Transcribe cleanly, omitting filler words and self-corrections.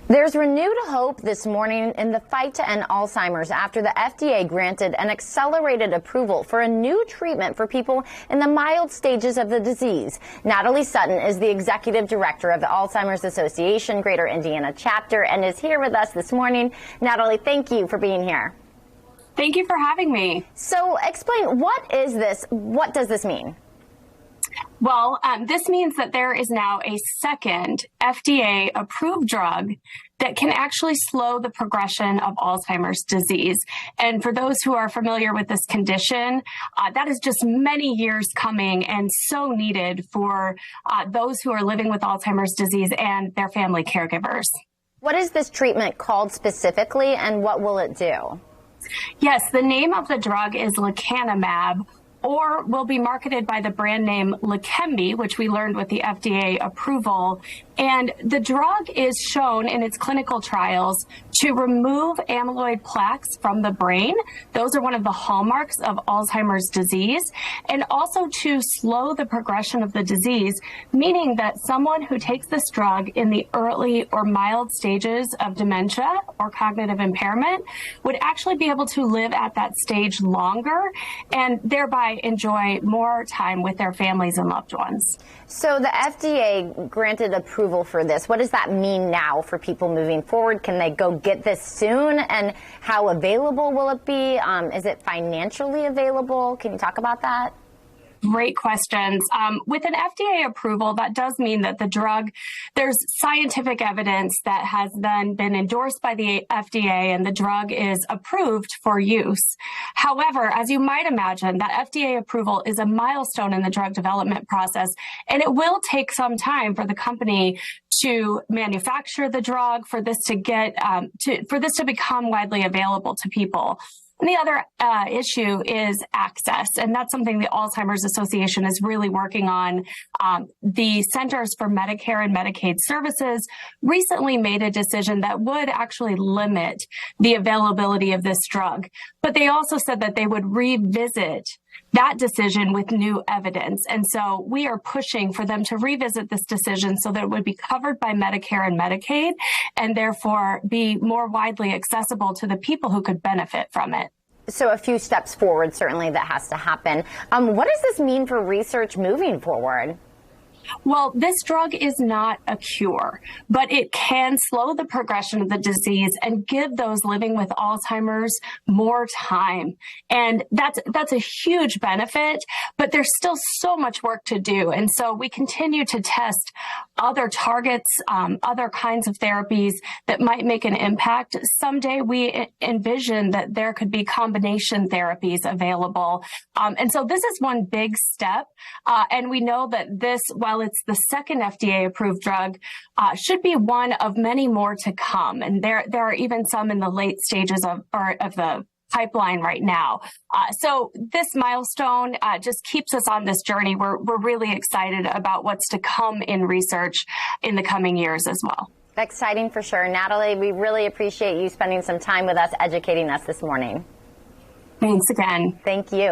There's renewed hope this morning in the fight to end Alzheimer's after the FDA granted an accelerated approval for a new treatment for people in the mild stages of the disease. Natalie Sutton is the executive director of the Alzheimer's Association Greater Indiana chapter and is here with us this morning. Natalie, thank you for being here. Thank you for having me. So explain, what is this? What does this mean? Well, this means that there is now a second FDA-approved drug that can actually slow the progression of Alzheimer's disease. And for those who are familiar with this condition, that is just many years coming and so needed for those who are living with Alzheimer's disease and their family caregivers. What is this treatment called specifically, and what will it do? Yes, the name of the drug is lecanemab, or will be marketed by the brand name Leqembi, which we learned with the FDA approval. And the drug is shown in its clinical trials to remove amyloid plaques from the brain. Those are one of the hallmarks of Alzheimer's disease, and also to slow the progression of the disease, meaning that someone who takes this drug in the early or mild stages of dementia or cognitive impairment would actually be able to live at that stage longer and thereby enjoy more time with their families and loved ones. So the FDA granted approval for this. What does that mean now for people moving forward? Can they go get this soon? And how available will it be? Is it financially available? Can you talk about that? Great questions. With an FDA approval, that does mean that the drug, there's scientific evidence that has then been endorsed by the FDA and the drug is approved for use. However, as you might imagine, that FDA approval is a milestone in the drug development process, and it will take some time for the company to manufacture the drug, for this to get for this to become widely available to people. And the other issue is access, and that's something the Alzheimer's Association is really working on. The Centers for Medicare and Medicaid Services recently made a decision that would actually limit the availability of this drug, but they also said that they would revisit that decision with new evidence. And so we are pushing for them to revisit this decision so that it would be covered by Medicare and Medicaid and therefore be more widely accessible to the people who could benefit from it. So a few steps forward, certainly, that has to happen. What does this mean for research moving forward? Well, this drug is not a cure, but it can slow the progression of the disease and give those living with Alzheimer's more time. And that's a huge benefit, but there's still so much work to do. And so we continue to test other targets, other kinds of therapies that might make an impact. Someday we envision that there could be combination therapies available. And so this is one big step. And we know that this, while it's the second FDA-approved drug, should be one of many more to come. And there are even some in the late stages of the pipeline right now. So this milestone just keeps us on this journey. We're really excited about what's to come in research in the coming years as well. Exciting for sure. Natalie, we really appreciate you spending some time with us, educating us this morning. Thanks again. Thank you.